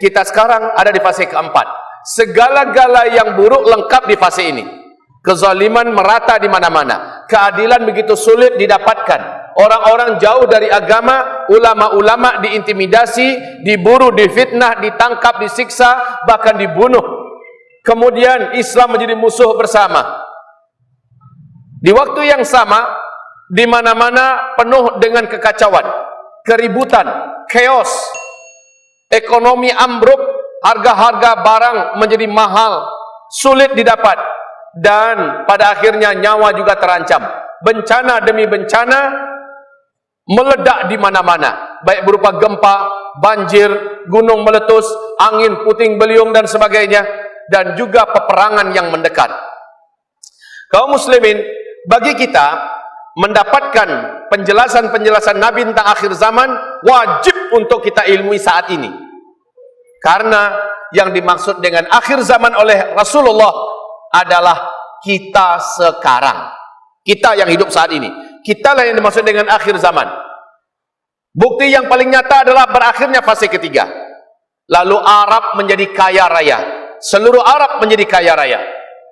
Kita sekarang ada di fase keempat. Segala-gala yang buruk lengkap di fase ini. Kezaliman merata di mana-mana. Keadilan begitu sulit didapatkan. Orang-orang jauh dari agama, ulama-ulama diintimidasi, diburu, difitnah, ditangkap, disiksa, bahkan dibunuh. Kemudian Islam menjadi musuh bersama. Di waktu yang sama, di mana-mana penuh dengan kekacauan, keributan, chaos, ekonomi ambruk, harga-harga barang menjadi mahal, sulit didapat, dan pada akhirnya nyawa juga terancam. Bencana demi bencana meledak di mana-mana, baik berupa gempa, banjir, gunung meletus, angin puting beliung dan sebagainya, dan juga peperangan yang mendekat. Kaum muslimin, bagi kita mendapatkan penjelasan-penjelasan Nabi tentang akhir zaman wajib untuk kita ilmui saat ini. Karena yang dimaksud dengan akhir zaman oleh Rasulullah adalah kita sekarang. Kita yang hidup saat ini. Kitalah yang dimaksud dengan akhir zaman. Bukti yang paling nyata adalah berakhirnya fase ketiga. Lalu Arab menjadi kaya raya. Seluruh Arab menjadi kaya raya.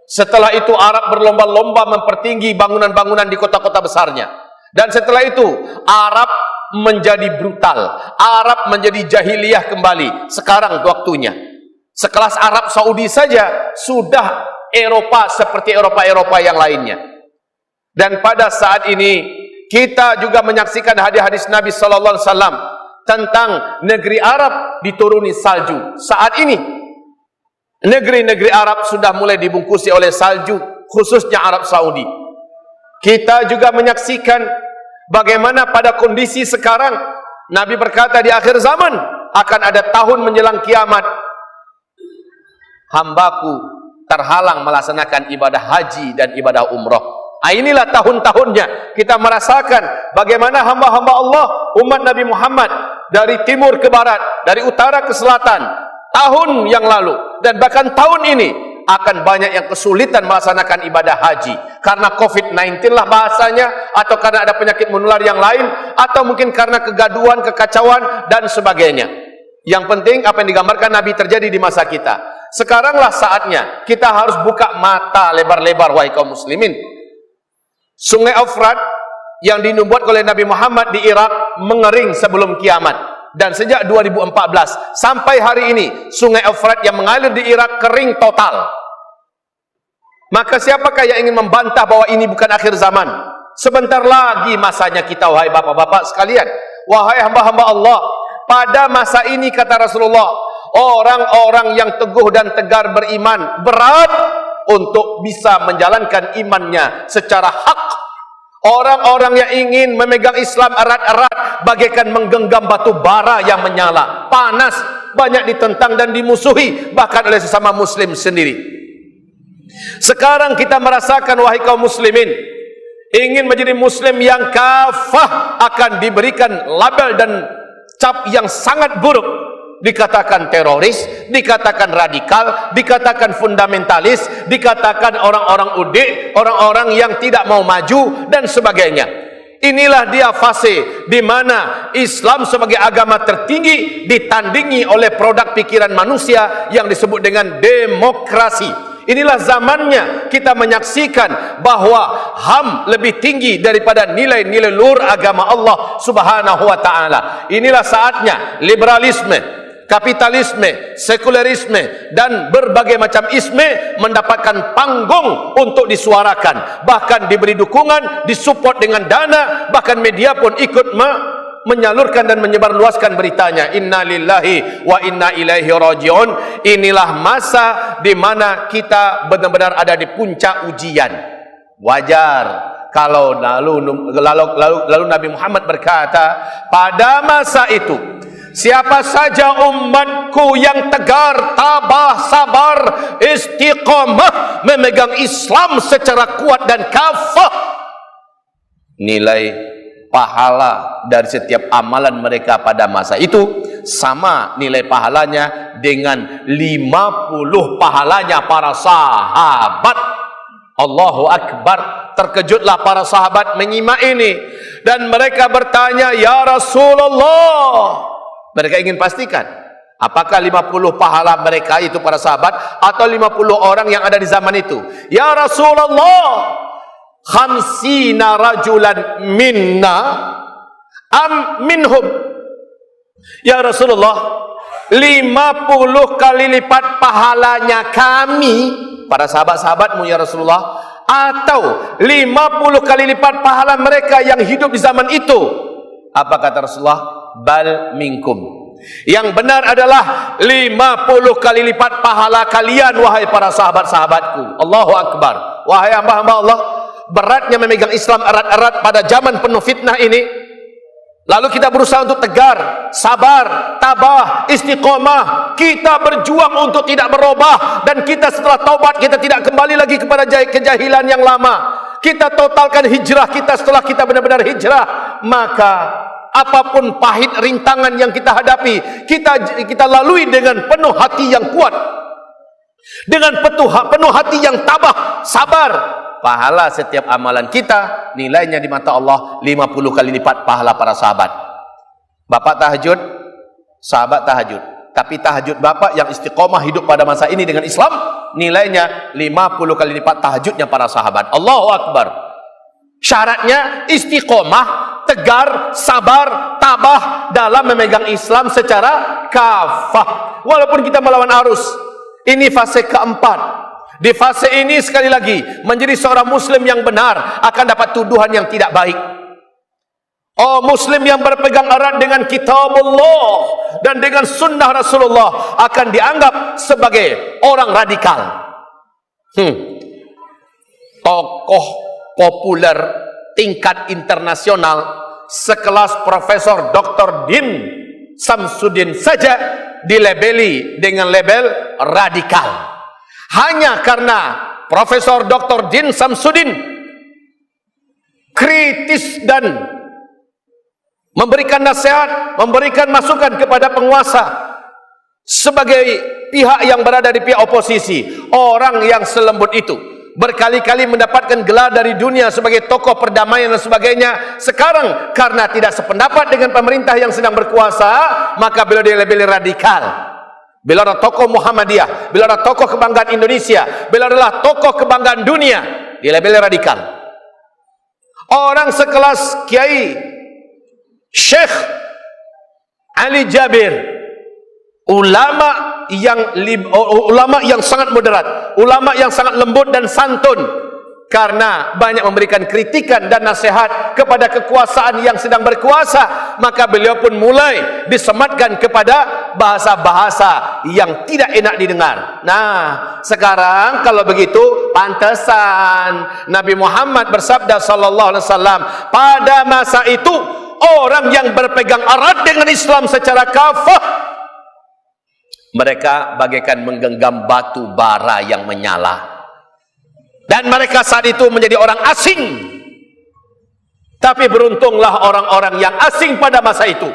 Setelah itu Arab berlomba-lomba mempertinggi bangunan-bangunan di kota-kota besarnya. Dan setelah itu Arab menjadi brutal. Arab menjadi jahiliyah kembali. Sekarang waktunya. Sekelas Arab Saudi saja sudah Eropa seperti Eropa-Eropa yang lainnya. Dan pada saat ini kita juga menyaksikan hadis-hadis Nabi sallallahu alaihi wasallam tentang negeri Arab dituruni salju. Saat ini negeri-negeri Arab sudah mulai dibungkusi oleh salju, khususnya Arab Saudi. Kita juga menyaksikan bagaimana pada kondisi sekarang. Nabi berkata di akhir zaman akan ada tahun menjelang kiamat, hambaku terhalang melaksanakan ibadah haji dan ibadah umrah. Inilah tahun-tahunnya kita merasakan bagaimana hamba-hamba Allah, umat Nabi Muhammad, dari timur ke barat, dari utara ke selatan, tahun yang lalu dan bahkan tahun ini akan banyak yang kesulitan melaksanakan ibadah haji karena COVID-19 lah bahasanya, atau karena ada penyakit menular yang lain, atau mungkin karena kegaduhan, kekacauan dan sebagainya. Yang penting apa yang digambarkan Nabi terjadi di masa kita. Sekaranglah saatnya kita harus buka mata lebar-lebar, wahai kaum muslimin. Sungai Efrat yang dinubuat oleh Nabi Muhammad di Irak mengering sebelum kiamat. Dan sejak 2014 sampai hari ini Sungai Efrat yang mengalir di Irak kering total. Maka siapakah yang ingin membantah bahwa ini bukan akhir zaman? Sebentar lagi masanya kita, wahai bapak-bapak sekalian, wahai hamba-hamba Allah. Pada masa ini kata Rasulullah, orang-orang yang teguh dan tegar beriman berat untuk bisa menjalankan imannya secara hak. Orang-orang yang ingin memegang Islam erat-erat bagaikan menggenggam batu bara yang menyala, panas, banyak ditentang dan dimusuhi bahkan oleh sesama muslim sendiri. Sekarang kita merasakan, wahai kaum muslimin, ingin menjadi muslim yang kafah akan diberikan label dan cap yang sangat buruk. Dikatakan teroris, dikatakan radikal, dikatakan fundamentalis, dikatakan orang-orang udik, orang-orang yang tidak mau maju dan sebagainya. Inilah dia fase di mana Islam sebagai agama tertinggi ditandingi oleh produk pikiran manusia yang disebut dengan demokrasi. Inilah zamannya kita menyaksikan bahwa HAM lebih tinggi daripada nilai-nilai luhur agama Allah Subhanahu wa taala. Inilah saatnya liberalisme, kapitalisme, sekularisme dan berbagai macam isme mendapatkan panggung untuk disuarakan, bahkan diberi dukungan, disupport dengan dana, bahkan media pun ikut menyalurkan dan menyebarluaskan beritanya. Inna lillahi wa inna ilaihi raji'un. Inilah masa di mana kita benar-benar ada di puncak ujian. Wajar kalau lalu Nabi Muhammad berkata, pada masa itu siapa saja umatku yang tegar, tabah, sabar, istiqamah memegang Islam secara kuat dan kafah, nilai pahala dari setiap amalan mereka pada masa itu sama nilai pahalanya dengan 50 pahalanya para sahabat. Allahu Akbar. Terkejutlah para sahabat menyimak ini dan mereka bertanya, ya Rasulullah. Mereka ingin pastikan Apakah 50 pahala mereka itu para sahabat atau 50 orang yang ada di zaman itu? Ya Rasulullah, khamsina rajulan minna am minhum? Ya Rasulullah, 50 kali lipat pahalanya kami, para sahabat-sahabatmu ya Rasulullah, atau 50 kali lipat pahala mereka yang hidup di zaman itu? Apa kata Rasulullah? Bal minkum. Yang benar adalah 50 kali lipat pahala kalian, wahai para sahabat-sahabatku. Allahu Akbar. Wahai hamba-hamba Allah, beratnya memegang Islam erat-erat pada zaman penuh fitnah ini. Lalu kita berusaha untuk tegar, sabar, tabah, istiqomah. Kita berjuang untuk tidak berubah. Dan kita setelah taubat, kita tidak kembali lagi kepada kejahilan yang lama. Kita totalkan hijrah kita setelah kita benar-benar hijrah. Maka apapun pahit rintangan yang kita hadapi, kita lalui dengan penuh hati yang kuat, dengan penuh hati yang tabah, sabar. Pahala setiap amalan kita nilainya di mata Allah 50 kali lipat pahala para sahabat. Bapak tahajud, sahabat tahajud. Tapi tahajud bapak yang istiqomah hidup pada masa ini dengan Islam, nilainya 50 kali lipat tahajudnya para sahabat. Allahu Akbar. Syaratnya istiqomah, tegar, sabar, tabah dalam memegang Islam secara kafah. Walaupun kita melawan arus. Ini fase keempat. Di fase ini sekali lagi, menjadi seorang muslim yang benar akan dapat tuduhan yang tidak baik. Oh, muslim yang berpegang erat dengan kitab Allah dan dengan sunnah Rasulullah akan dianggap sebagai orang radikal. Tokoh populer tingkat internasional sekelas Profesor Dr. Din Samsudin saja dilabeli dengan label radikal. Hanya karena Profesor Dr. Din Samsudin kritis dan memberikan nasihat, memberikan masukan kepada penguasa sebagai pihak yang berada di pihak oposisi. Orang yang selembut itu berkali-kali mendapatkan gelar dari dunia sebagai tokoh perdamaian dan sebagainya. Sekarang karena tidak sependapat dengan pemerintah yang sedang berkuasa, maka beliau dilabeli radikal. Beliau adalah tokoh Muhammadiyah, beliau adalah tokoh kebanggaan Indonesia, beliau adalah tokoh kebanggaan dunia, dilabeli radikal. Orang sekelas Kiai Syekh Ali Jabir, ulama yang sangat moderat, ulama yang sangat lembut dan santun, karena banyak memberikan kritikan dan nasihat kepada kekuasaan yang sedang berkuasa, maka beliau pun mulai disematkan kepada bahasa-bahasa yang tidak enak didengar. Nah, sekarang kalau begitu pantesan Nabi Muhammad bersabda sallallahu alaihi wasallam, pada masa itu orang yang berpegang erat dengan Islam secara kafah, mereka bagaikan menggenggam batu bara yang menyala. Dan mereka saat itu menjadi orang asing. Tapi beruntunglah orang-orang yang asing pada masa itu.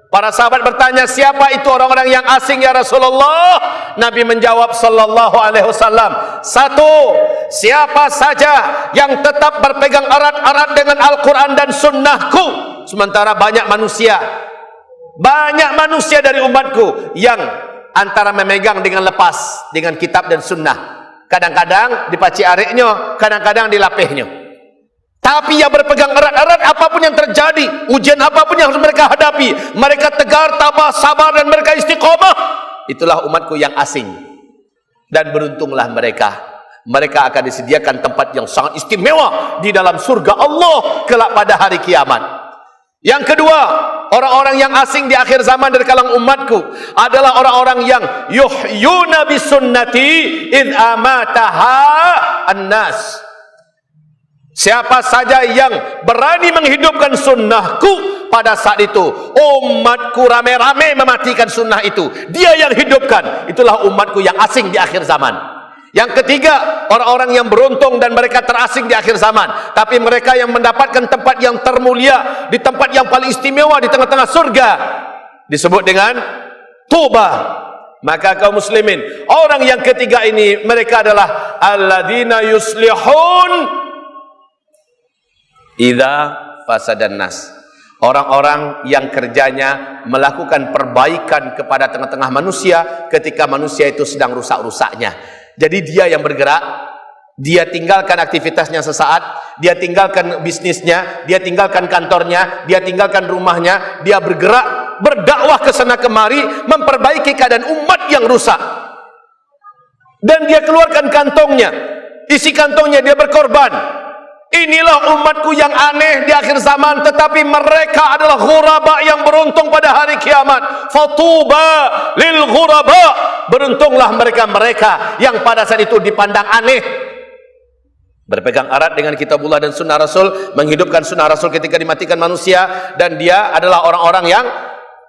Para sahabat bertanya, siapa itu orang-orang yang asing ya Rasulullah? Nabi menjawab sallallahu alaihi wasallam, satu, siapa saja yang tetap berpegang erat-erat dengan Al-Quran dan sunnahku. Sementara banyak manusia dari umatku yang antara memegang dengan lepas dengan kitab dan sunnah. Kadang-kadang dipaci ariknya, kadang-kadang dilapihnya. Tapi yang berpegang erat-erat apapun yang terjadi, ujian apapun yang harus mereka hadapi, mereka tegar, tabah, sabar dan mereka istiqomah. Itulah umatku yang asing. Dan beruntunglah mereka. Mereka akan disediakan tempat yang sangat istimewa di dalam surga Allah kelak pada hari kiamat. Yang kedua, orang-orang yang asing di akhir zaman dari kalangan umatku adalah orang-orang yang yuhyuna bisunnati id amataha annas. Siapa saja yang berani menghidupkan sunnahku pada saat itu, umatku rame-rame mematikan sunnah itu, dia yang hidupkan. Itulah umatku yang asing di akhir zaman. Yang ketiga, orang-orang yang beruntung dan mereka terasing di akhir zaman, tapi mereka yang mendapatkan tempat yang termulia, di tempat yang paling istimewa di tengah-tengah surga, disebut dengan Tuba. Maka kaum muslimin, orang yang ketiga ini, mereka adalah alladzina yuslihun idza fasadan nas. Orang-orang yang kerjanya melakukan perbaikan kepada tengah-tengah manusia ketika manusia itu sedang rusak-rusaknya. Jadi dia yang bergerak, dia tinggalkan aktivitasnya sesaat, dia tinggalkan bisnisnya, dia tinggalkan kantornya, dia tinggalkan rumahnya, dia bergerak, berdakwah ke sana kemari, memperbaiki keadaan umat yang rusak. Dan dia keluarkan kantongnya, isi kantongnya, dia berkorban. Inilah umatku yang aneh di akhir zaman, tetapi mereka adalah ghuraba yang beruntung pada hari kiamat. Fatuba lil ghuraba, beruntunglah mereka-mereka yang pada saat itu dipandang aneh. Berpegang erat dengan kitabullah dan sunnah Rasul, menghidupkan sunnah Rasul ketika dimatikan manusia, dan dia adalah orang-orang yang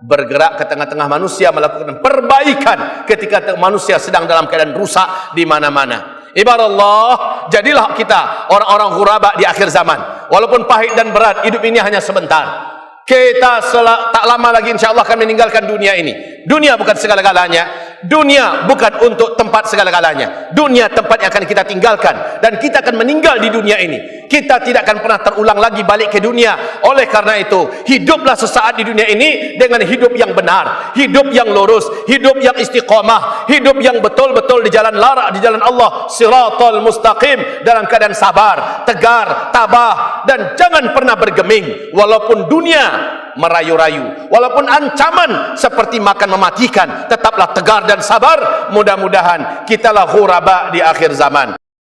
bergerak ke tengah-tengah manusia melakukan perbaikan ketika manusia sedang dalam keadaan rusak di mana-mana. Ibaratullah, jadilah kita orang-orang ghuraba di akhir zaman. Walaupun pahit dan berat, hidup ini hanya sebentar. Kita tak lama lagi insyaAllah akan meninggalkan dunia ini. Dunia bukan segala-galanya. Dunia bukan untuk tempat segala-galanya. Dunia tempat yang akan kita tinggalkan, dan kita akan meninggal di dunia ini. Kita tidak akan pernah terulang lagi balik ke dunia. Oleh karena itu, hiduplah sesaat di dunia ini dengan hidup yang benar, hidup yang lurus, hidup yang istiqamah, hidup yang betul-betul di jalan Allah, siratal mustaqim, dalam keadaan sabar, tegar, tabah, dan jangan pernah bergeming walaupun dunia merayu-rayu, walaupun ancaman seperti makan mematikan, tetaplah tegar dan sabar. Mudah-mudahan kitalah ghuraba di akhir zaman.